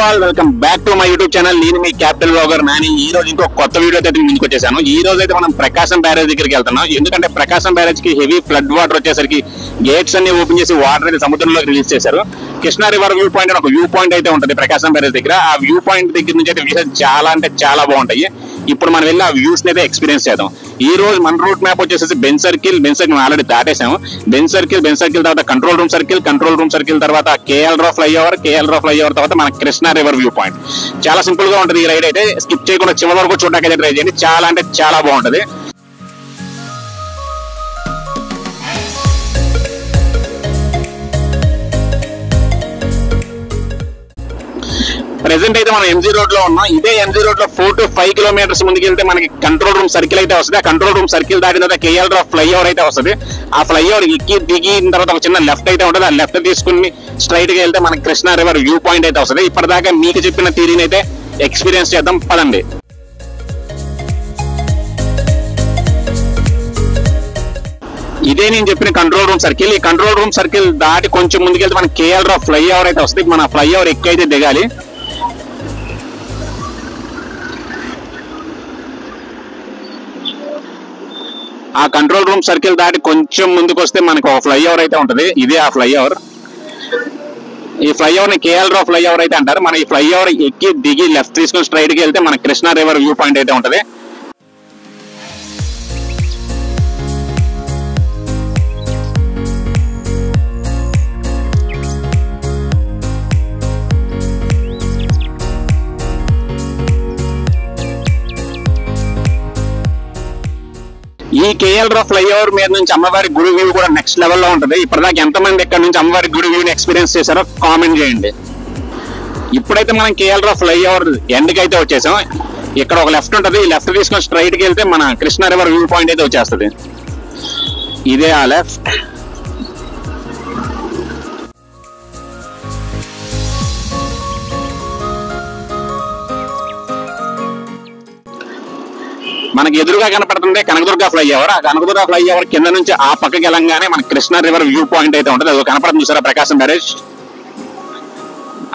All welcome back to my YouTube channel. నేను మీ capital blogger Nani. ఈ రోజు ఇంకో కొత్త వీడియో అయితే ముందుకు వచ్చేసాను. ఈ రోజు అయితే మనం ప్రకాశం బ్యారేజ్ దగ్గరికి వెళ్తున్నాం. ఎందుకంటే ప్రకాశం బ్యారేజ్ కి హెవీ ఫ్లడ్ వాటర్ వచ్చేసరికి గేట్స్ అన్ని ఓపెన్ చేసి వాటర్ అయితే సముద్రంలోకి రిలీజ్ చేశారు. కృష్ణా రివర్ వ్యూ పాయింట్ అని ఒక వ్యూ పాయింట్ అయితే ఉంటుంది ప్రకాశం బ్యారేజ్ దగ్గర. ఆ వ్యూ పాయింట్ దగ్గర నుంచి అయితే వ్యూస్ చాలా అంటే చాలా బాగుంటాయి. ఇప్పుడు మనం వెళ్ళి ఆ వ్యూస్ ని అయితే ఎక్స్పీరియన్స్ చేద్దాం. ఈ రోజు మన రూట్ మ్యాప్ వచ్చేసి బెన్ సర్కిల్ ఆల్రెడీ దాటేసాము. బెన్ సర్కిల్ తర్వాత కంట్రోల్ రూమ్ సర్కిల్ తర్వాత కేఎల్ఆర్ ఫ్లైఓవర్ తర్వాత మన కృష్ణా రివర్ వ్యూ పాయింట్. చాలా సింపుల్ గా ఉంటుంది ఈ రైడ్ అయితే. స్కిప్ చేయకుండా చివరి వరకు చూడడానికి అయితే ట్రై చేయండి. చాలా అంటే చాలా బాగుంటది. ప్రెసెంట్ అయితే మనం ఎంజీ రోడ్ లో ఉన్నాం. ఇదే ఎంజీ రోడ్ లో 4 to 5 కిలోమీటర్స్ ముందుకు వెళ్తే మనకి కంట్రోల్ రూమ్ సర్కిల్ అయితే వస్తుంది. ఆ కంట్రోల్ రూమ్ సర్కిల్ దాటిన తర్వాత కేఎల్ఆర్ ఫ్లైఓవర్ అయితే వస్తుంది. ఆ ఫ్లైఓవర్ ఎక్కి దిగిన తర్వాత ఒక చిన్న లెఫ్ట్ అయితే ఉంటుంది. ఆ లెఫ్ట్ తీసుకుని స్ట్రైట్ గా వెళ్తే మనకి కృష్ణా రివర్ వ్యూ పాయింట్ అయితే వస్తుంది. ఇప్పటిదాకా మీకు చెప్పిన థియరీని అయితే ఎక్స్పీరియన్స్ చేద్దాం పదండి. ఇదే నేను చెప్పిన కంట్రోల్ రూమ్ సర్కిల్. ఈ కంట్రోల్ రూమ్ సర్కిల్ దాటి కొంచెం ముందుకెళ్తే మనకి కేఎల్ఆర్ ఫ్లైఓవర్ అయితే వస్తుంది. మన ఫ్లైఓవర్ ఎక్కి అయితే దిగాలి. ఆ కంట్రోల్ రూమ్ సర్కిల్ దాటి కొంచెం ముందుకు వస్తే మనకు ఒక ఫ్లైఓవర్ అయితే ఉంటుంది. ఇదే ఆ ఫ్లైఓవర్. ఈ ఫ్లైఓవర్ ని కేఎల్ఆర్ ఫ్లైఓవర్ అయితే అంటారు. మన ఈ ఫ్లైఓవర్ ఎక్కి దిగి లెఫ్ట్ తీసుకుని స్ట్రైట్ కి వెళ్తే మన కృష్ణా రివర్ వ్యూ పాయింట్ అయితే ఉంటుంది. ఈ కేఎల్ఆర్ ఫ్లైఓవర్ మీద నుంచి అమ్మవారి గుడి వ్యూ కూడా నెక్స్ట్ లెవెల్లో ఉంటుంది. ఇప్పటిదాకా ఎంతమంది ఇక్కడ నుంచి అమ్మవారి గుడి వ్యూని ఎక్స్పీరియన్స్ చేశారో కామెంట్ చేయండి. ఇప్పుడైతే మనం కేఎల్ఆర్ ఫ్లైఓవర్ ఎండ్కి అయితే వచ్చేసాం. ఇక్కడ ఒక లెఫ్ట్ ఉంటుంది. ఈ లెఫ్ట్ తీసుకొని స్ట్రైట్కి వెళ్తే మన కృష్ణా రివర్ వ్యూ పాయింట్ అయితే వచ్చేస్తుంది. ఇదే ఆ లెఫ్ట్. మనకి ఎదురుగా కనపడుతుంది కనకదుర్గ ఫ్లైఓవర్. ఆ కనకదుర్గ ఫ్లైఓవర్ కింద నుంచి ఆ పక్కకి వెళ్ళంగానే మన కృష్ణా రివర్ వ్యూ పాయింట్ అయితే ఉంటుంది. అది కనపడుతుంది చూసారా ప్రకాశం బ్యారేజ్.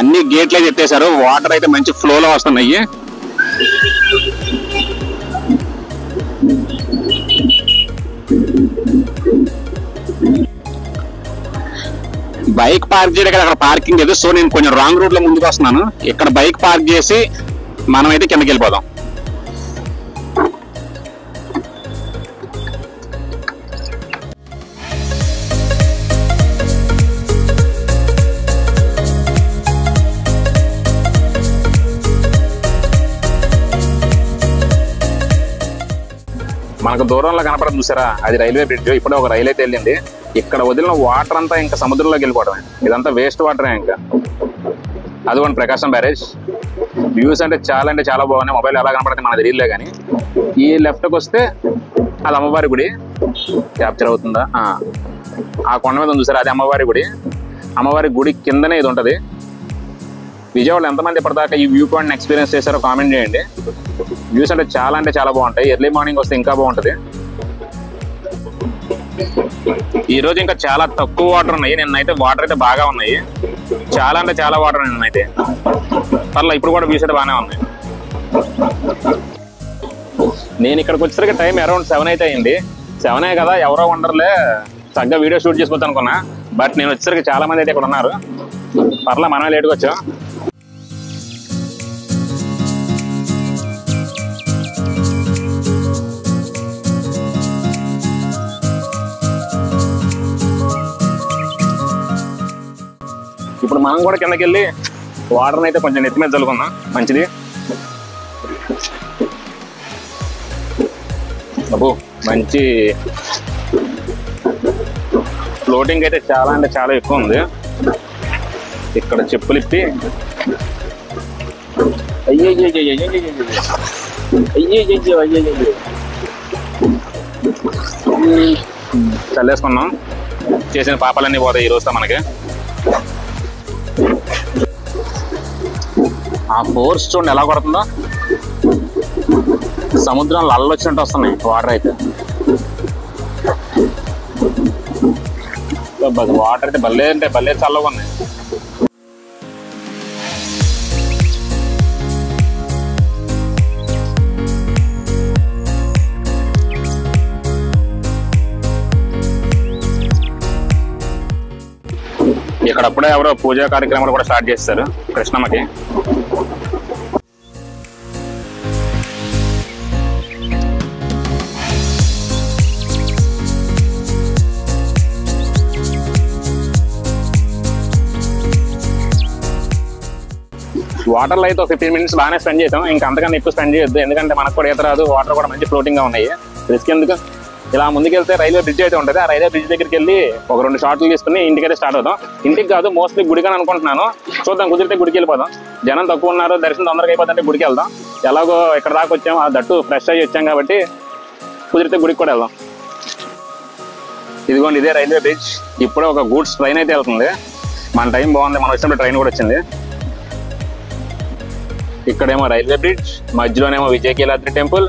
అన్ని గేట్లు అయితే ఎత్తేసారు. వాటర్ అయితే మంచి ఫ్లోలో వస్తున్నాయి. బైక్ పార్క్ చేయడానికి అక్కడ పార్కింగ్ లేదు. సో నేను కొంచెం రాంగ్ రూట్ లో ముందుకు వస్తున్నాను. ఇక్కడ బైక్ పార్క్ చేసి మనం అయితే కిందకి వెళ్ళిపోదాం. మనకు దూరంలో కనపడదు చూసారా, అది రైల్వే బ్రిడ్జ్. ఇప్పుడు ఒక రైలు అయితే వెళ్ళింది. ఇక్కడ వదిలిన వాటర్ అంతా ఇంకా సముద్రంలోకి వెళ్ళిపోవడమే. ఇదంతా వేస్ట్ వాటరే. ఇంకా అదిగోండి ప్రకాశం బ్యారేజ్. వ్యూస్ అంటే చాలా బాగున్నాయి. మొబైల్ ఎలా కనపడుతుంది మనకు తెలియలే కానీ. ఈ లెఫ్ట్కి వస్తే అది అమ్మవారి గుడి. క్యాప్చర్ అవుతుందా? ఆ కొండ మీద చూసారా, అది అమ్మవారి గుడి. అమ్మవారి గుడి కిందనే ఇది ఉంటుంది. విజయవాడలో ఎంతమంది ఇప్పటిదాకా ఈ వ్యూ పాయింట్ ఎక్స్పీరియన్స్ చేశారో కామెంట్ చేయండి. వ్యూస్ అంటే చాలా బాగుంటాయి. ఎర్లీ మార్నింగ్ వస్తే ఇంకా బాగుంటుంది. ఈ రోజు ఇంకా చాలా తక్కువ వాటర్ ఉన్నాయి. నిన్నైతే వాటర్ అయితే బాగా ఉన్నాయి. చాలా వాటర్ ఉన్నాయి నిన్నైతే. పర్లేదు ఇప్పుడు కూడా వ్యూస్ అయితే బాగానే ఉన్నాయి. నేను ఇక్కడికి వచ్చేసరికి టైం అరౌండ్ 7 అయితే అయింది. 7 కదా, ఎవరో వండర్లే చక్కగా వీడియో షూట్ చేసుకోవచ్చు అనుకున్నా. బట్ నేను వచ్చేసరికి చాలా మంది అయితే ఇక్కడ ఉన్నారు. పర్లేదు మనమే లేట్గా వచ్చాం. ఇప్పుడు మనం కూడా కిందకి వెళ్ళి వాటర్ని అయితే కొంచెం నెత్తి మీద చల్లుకుందాం. మంచిది. అబ్బో మంచి ఫ్లోటింగ్ అయితే చాలా ఎక్కువ ఉంది. ఇక్కడ చెప్పులు ఇప్పి అయ్యో చల్లేసుకున్నాం. చేసిన పాపాలన్నీ పోతాయి ఈ రోజుతో మనకి. ఆ ఫోర్స్ చూడండి ఎలా కొడుతుందో. సముద్రంలో అలలు వచ్చినట్టు వస్తున్నాయి వాటర్ అయితే. వాటర్ అయితే భలే చల్లగా ఉన్నాయి. ఇక్కడ అప్పుడే ఎవరో పూజా కార్యక్రమాలు కూడా స్టార్ట్ చేస్తారు కృష్ణమ్మకి. వాటర్లో అయితే 15 minutes బాగానే స్పెండ్ చేసాం. ఇంకా అంతకన్నా ఎక్కువ స్పెండ్ చేయొద్దు, ఎందుకంటే మనకు కూడా ఈత రాదు. వాటర్ కూడా మంచి ఫ్లోటింగ్గా ఉన్నాయి. రిస్క్ ఎందుకు. ఇలా ముందుకెళ్తే రైల్వే బ్రిడ్జ్ అయితే ఉంటుంది. ఆ రైల్వే బ్రిడ్జ్ దగ్గరికి వెళ్ళి ఒక 2 షాట్లు తీసుకుని ఇంటికైతే స్టార్ట్ అవుతాం. ఇంటికి కాదు, మోస్ట్లీ గుడికి అని అనుకుంటున్నాను. చూద్దాం, కుదిరితే గుడికి వెళ్ళిపోదాం. జనం తక్కువ ఉన్నారు, దర్శనం తొందరగా అయిపోతుంటే గుడికి వెళ్దాం. ఎలాగో ఇక్కడ దాకా వచ్చాం, ఆ దట్టు ఫ్రెష్ అయ్యి వచ్చాం కాబట్టి కుదిరితే గుడికి కూడా వెళ్దాం. ఇదిగోండి, ఇదే రైల్వే బ్రిడ్జ్. ఇప్పుడే ఒక గూడ్స్ ట్రైన్ అయితే వెళ్తుంది. మన టైం బాగుంది, మనం వచ్చినప్పుడు ట్రైన్ కూడా వచ్చింది. ఇక్కడేమో రైల్వే బ్రిడ్జ్, మధ్యలోనేమో విజయకీలాద్రి టెంపుల్,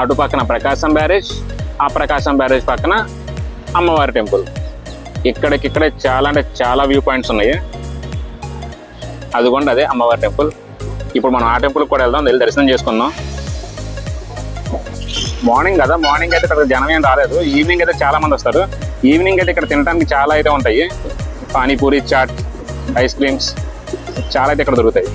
అటు పక్కన ప్రకాశం బ్యారేజ్, ఆ ప్రకాశం బ్యారేజ్ పక్కన అమ్మవారి టెంపుల్. ఇక్కడికిక్కడే చాలా అంటే చాలా వ్యూ పాయింట్స్ ఉన్నాయి. అదిగోండి అదే అమ్మవారి టెంపుల్. ఇప్పుడు మనం ఆ టెంపుల్కి కూడా వెళ్దాం, వెళ్ళి దర్శనం చేసుకుందాం. మార్నింగ్ కదా, మార్నింగ్ అయితే ఇక్కడ జనం ఏం రాలేదు. ఈవినింగ్ అయితే చాలా మంది వస్తారు. ఈవినింగ్ అయితే ఇక్కడ తినడానికి చాలా అయితే ఉంటాయి. పానీపూరి, చాట్, ఐస్ క్రీమ్స్ చాలా అయితే ఇక్కడ దొరుకుతాయి.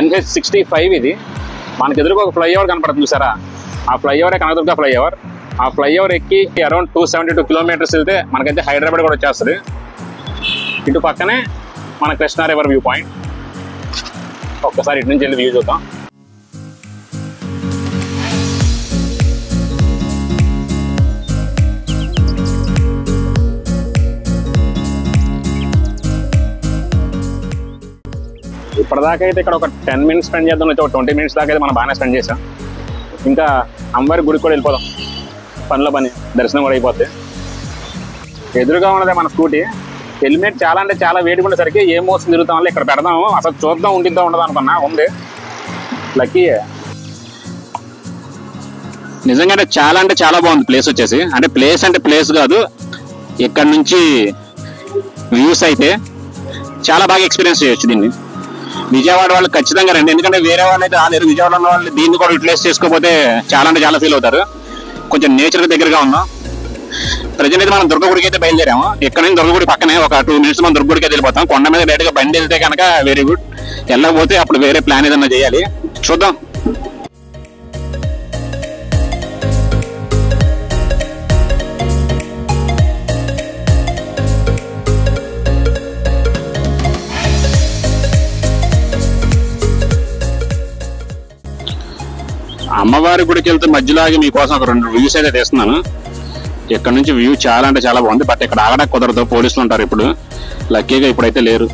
NH65 ఇది. మనకి ఎదురుగా ఒక ఫ్లైఓవర్ కనపడుతుంది చూసారా, ఆ ఫ్లైఓవరే కనకదుర్గ ఫ్లైఓవర్. ఆ ఫ్లైఓవర్ ఎక్కి అరౌండ్ 272 kilometers వెళ్తే మనకైతే హైదరాబాద్ కూడా వచ్చేస్తుంది. ఇటు పక్కనే మన కృష్ణా రివర్ వ్యూ పాయింట్. ఒక్కసారి ఇటు నుంచి వెళ్ళి వ్యూ చూద్దాం. ఇప్పటిదాకా అయితే ఇక్కడ ఒక 10 minutes స్పెండ్ చేద్దాం, అయితే ఒక 20 minutes దాకా అయితే మనం బాగానే స్పెండ్ చేసాం. ఇంకా అమ్మవారి గుడికి కూడా వెళ్ళిపోదాం, పనిలో పని దర్శనం కూడా అయిపోద్ది. ఎదురుగా ఉన్నదే మన స్కూటీ. హెల్మెట్ చాలా అంటే చాలా వేడిగా ఉండేసరికి ఏం మోసం తిరుగుతాం వల్ల ఇక్కడ పెడదాము, అసలు చూద్దాం ఉండిద్దాం ఉండదు అనుకున్నా. ఉంది, లక్కీ. నిజంగా చాలా అంటే చాలా బాగుంది ప్లేస్ వచ్చేసి. అంటే ప్లేస్ కాదు, ఇక్కడ నుంచి వ్యూస్ అయితే చాలా బాగా ఎక్స్పీరియన్స్ చేయొచ్చు దీన్ని. విజయవాడ వాళ్ళు ఖచ్చితంగా రండి, ఎందుకంటే వేరే వాళ్ళు అయితే రాలేరు. విజయవాడ ఉన్న వాళ్ళు దీన్ని కూడా యూటిలైజ్ చేసుకోకపోతే చాలా అంటే చాలా ఫీల్ అవుతారు. కొంచెం నేచర్ దగ్గరగా ఉన్నాం. ప్రజెంట్ అయితే మనం దుర్గగుడికి అయితే బయలుదేరాము. ఇక్కడ నుంచి దుర్గగుడి పక్కనే ఒక 2 minutes మనం దుర్గగుడికి అయితే వెళ్ళిపోతాం. కొండ మీద డైరెక్ట్గా బండి వెళ్తే కనుక వెరీ గుడ్. వెళ్ళకపోతే అప్పుడు వేరే ప్లాన్ ఏదన్నా చేయాలి, చూద్దాం. అమ్మవారి గుడికి వెళ్తే మధ్యలో ఆగి మీకోసం ఒక 2 వ్యూస్ అయితే తీస్తున్నాను. ఇక్కడ నుంచి వ్యూ చాలా అంటే చాలా బాగుంది. బట్ ఇక్కడ ఆగడానికి కుదరదు, పోలీసులు ఉంటారు ఇప్పుడు. లక్కీగా ఇప్పుడైతే లేరు.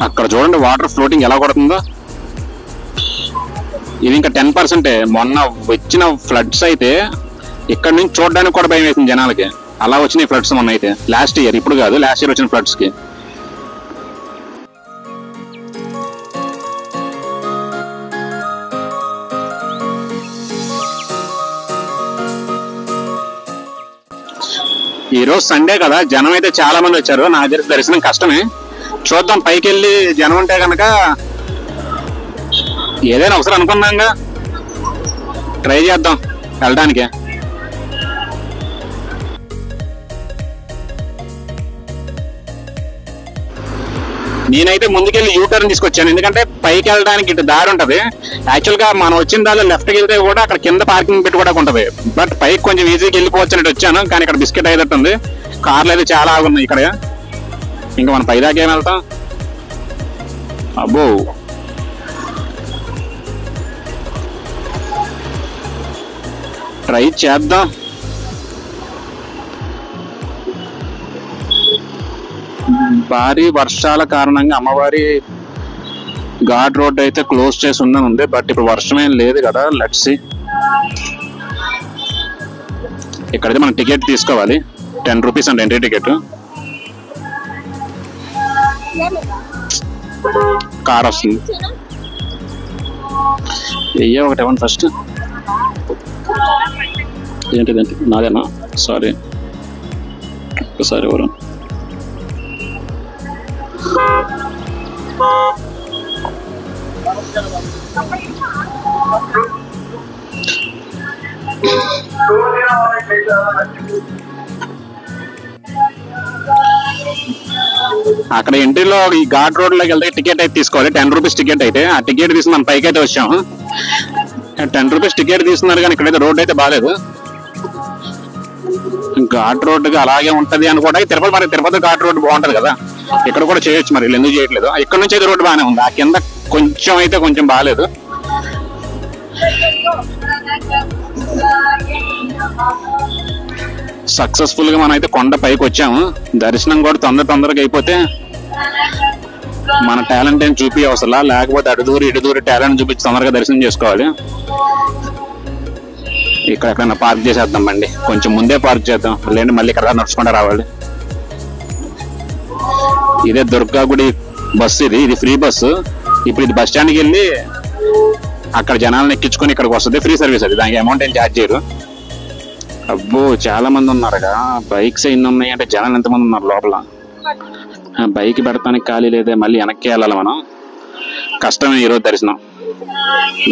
అక్కడ చూడండి వాటర్ ఫ్లోటింగ్ ఎలా కొడుతుందో. ఇది ఇంకా 10%. మొన్న వచ్చిన ఫ్లడ్స్ అయితే ఇక్కడ నుంచి చూడడానికి కూడా భయం వేసింది జనాలకి. అలా వచ్చినాయి ఫ్లడ్స్ మొన్న అయితే, లాస్ట్ ఇయర్, ఇప్పుడు కాదు, లాస్ట్ ఇయర్ వచ్చిన ఫ్లడ్స్ కి. ఈరోజు సండే కదా, జనం అయితే చాలా మంది వచ్చారు. నాకు తెలిసి దర్శనం కష్టమే, చూద్దాం. పైకి వెళ్ళి జనం ఉంటే కనుక ఏదైనా అవసరం అనుకున్నాగా ట్రై చేద్దాం వెళ్ళడానికి. నేనైతే ముందుకెళ్ళి యూటర్న్ తీసుకొచ్చాను, ఎందుకంటే పైకి వెళ్ళడానికి ఇటు దారి ఉంటుంది. యాక్చువల్గా మనం వచ్చిన దారిలో లెఫ్ట్కి వెళ్తే కూడా అక్కడ కింద పార్కింగ్ పెట్టుకోవడానికి ఉంటుంది. బట్ పైకి కొంచెం ఈజీగా వెళ్ళిపోవచ్చు అన్నట్టు వచ్చాను, కానీ ఇక్కడ బిస్కెట్ అయ్యేటట్టుంది. కార్లు అయితే చాలా ఆగున్నాయి ఇక్కడ. ఇంకా మనం పైదాకా ఏం వెళ్తాం. అబ్బో, ట్రై చేద్దాం. భారీ వర్షాల కారణంగా అమ్మవారి ఘాట్ రోడ్ అయితే క్లోజ్ చేసి ఉంది. బట్ ఇప్పుడు వర్షం ఏం లేదు కదా, లెట్స్ సీ. ఇక్కడైతే మనం టికెట్ తీసుకోవాలి, 10 రూపీస్ అండి ఎంట్రీ టికెట్. కార్ వస్తుంది, ఒకటి ఇవ్వండి ఫస్ట్. ఏంటిదంటే నాదేనా? సారీ, ఒక్కసారి ఎవరు అక్కడ ఎంట్రీలో ఈ ఘాట్ రోడ్ లోకి వెళ్తే టికెట్ అయితే తీసుకోవాలి, 10 రూపీస్ టికెట్. అయితే ఆ టికెట్ తీసుకుని మనం పైకి అయితే వచ్చాము. 10 రూపీస్ టికెట్ తీసుకున్నారు, కానీ ఇక్కడైతే రోడ్ అయితే బాగాలేదు. ఘాట్ రోడ్డుగా అలాగే ఉంటది అనుకోవడానికి తిరుపతి ఘాట్ రోడ్డు బాగుంటది కదా, ఇక్కడ కూడా చేయొచ్చు. మరి వీళ్ళు ఎందుకు చేయట్లేదు? ఇక్కడ నుంచి అయితే రోడ్డు బాగానే ఉంది, ఆ కింద కొంచెం బాగాలేదు. సక్సెస్ఫుల్ గా మనం అయితే కొండ పైకి వచ్చాము. దర్శనం కూడా తొందరగా అయిపోతే మన టాలెంట్ ఏం చూపి అవసరం, లేకపోతే అటు దూరి టాలెంట్ చూపించి తొందరగా దర్శనం చేసుకోవాలి. ఇక్కడ ఎక్కడైనా పార్క్ చేసేద్దాం బండి, కొంచెం ముందే పార్క్ చేద్దాం, లేదంటే మళ్ళీ ఇక్కడ నడుచుకుంటూ రావాలి. ఇదే దుర్గాగుడి బస్సు, ఇది ఫ్రీ బస్సు. ఇప్పుడు ఇది బస్ స్టాండ్కి వెళ్ళి అక్కడ జనాలను ఎక్కించుకొని ఇక్కడికి వస్తుంది, ఫ్రీ సర్వీస్ అది, దానికి అమౌంట్ ఏం ఛార్జ్ చేయరు. అబ్బో చాలా మంది ఉన్నారుగా, బైక్స్ ఎన్ని ఉన్నాయి అంటే జనాలు ఎంతమంది ఉన్నారు లోపల. బైక్ పెడతానికి ఖాళీ లేదే, మళ్ళీ వెనక్కి వెళ్ళాలి మనం. కష్టమే ఈరోజు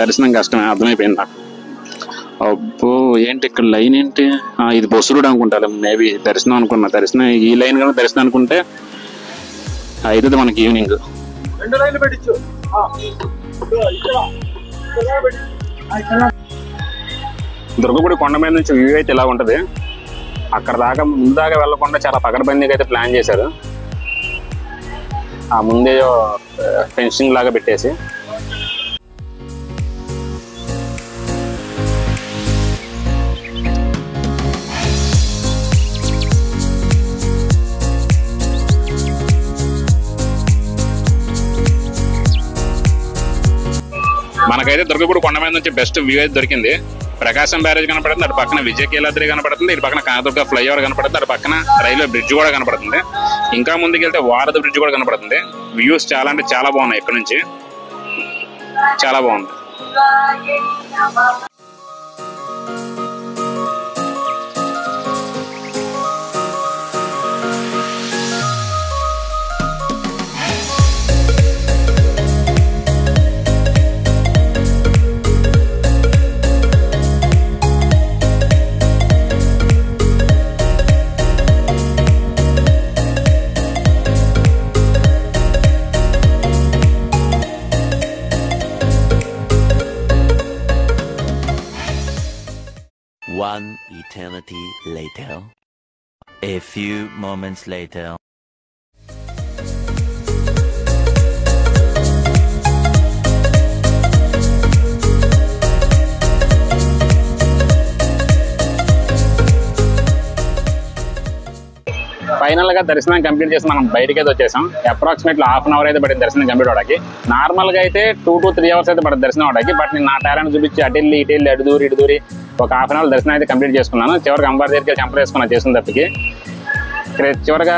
దర్శనం కష్టమే, అర్థమైపోయింది నాకు. అబ్బో ఏంటి ఇక్కడ లైన్ ఏంటి? ఇది బస్సు రూట్ అనుకుంటా, మేబీ దర్శనం అనుకున్నా. దర్శనం ఈ లైన్ కనుక దర్శనం అనుకుంటే అవుతుంది మనకి ఈవినింగ్. దుర్గగుడి కొండ మీద నుంచి వ్యూ అయితే ఇలా ఉంటది. అక్కడ దాకా ముందు దాకా వెళ్లకుండా చాలా పకడ్బందీగా అయితే ప్లాన్ చేశారు. ఆ ముందే ఫెన్సింగ్ లాగా పెట్టేసి. మనకైతే దుర్గగుడి కొండ మీద నుంచి బెస్ట్ వ్యూ అయితే దొరికింది. ప్రకాశం బ్యారేజ్ కనపడుతుంది, అటు పక్కన విజయకీలాద్రి కనపడుతుంది, ఇటు పక్కన కనకదుర్గ ఫ్లైఓవర్ కనపడుతుంది, అటు పక్కన రైల్వే బ్రిడ్జ్ కూడా కనపడుతుంది. ఇంకా ముందుకు వెళ్తే వారధి బ్రిడ్జ్ కూడా కనపడుతుంది. వ్యూస్ చాలా అంటే చాలా బాగున్నాయి, ఇక్కడ నుంచి చాలా బాగుంది. One eternity later. A few moments later. Final గా దర్శనం కంప్లీట్ చేసి మనం బయటకి అయితే వచ్చేసాం. అప్రాక్సిమేట్లీ హాఫ్ అన్ అవర్ అయితే పడింది దర్శనం కంప్లీట్ అవడానికి. నార్మల్ గా అయితే 2 to 3 hours అయితే పడుతుంది దర్శనం అవడానికి. బట్ నేను నా టాలెంట్ చూపించి అటు వెళ్ళి ఇటు దూరి ఒక హాఫ్ అన్ అవర్ దర్శనం అయితే కంప్లీట్ చేసుకున్నాను. చివరికి అంబార్ దగ్గరికి చంపలేసుకున్నాను చేసిన తప్పికి. చివరిగా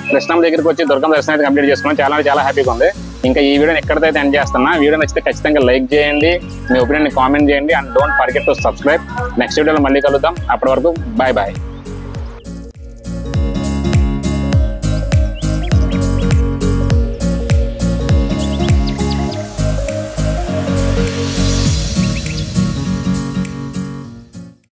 కృష్ణమ్మ దగ్గరికి వచ్చి దుర్గమ్మ దర్శనం అయితే కంప్లీట్ చేసుకున్నాను. చాలా హ్యాపీగా ఉంది. ఇంకా ఈ వీడియోని ఎక్కడైతే ఎండ్ చేస్తున్నా. వీడియో నచ్చితే ఖచ్చితంగా లైక్ చేయండి, మీ ఒపీనియన్ కామెంట్ చేయండి, and don't forget to subscribe. Next వీడియోలో మళ్ళీ కలుద్దాం. అప్పటి వరకు బాయ్.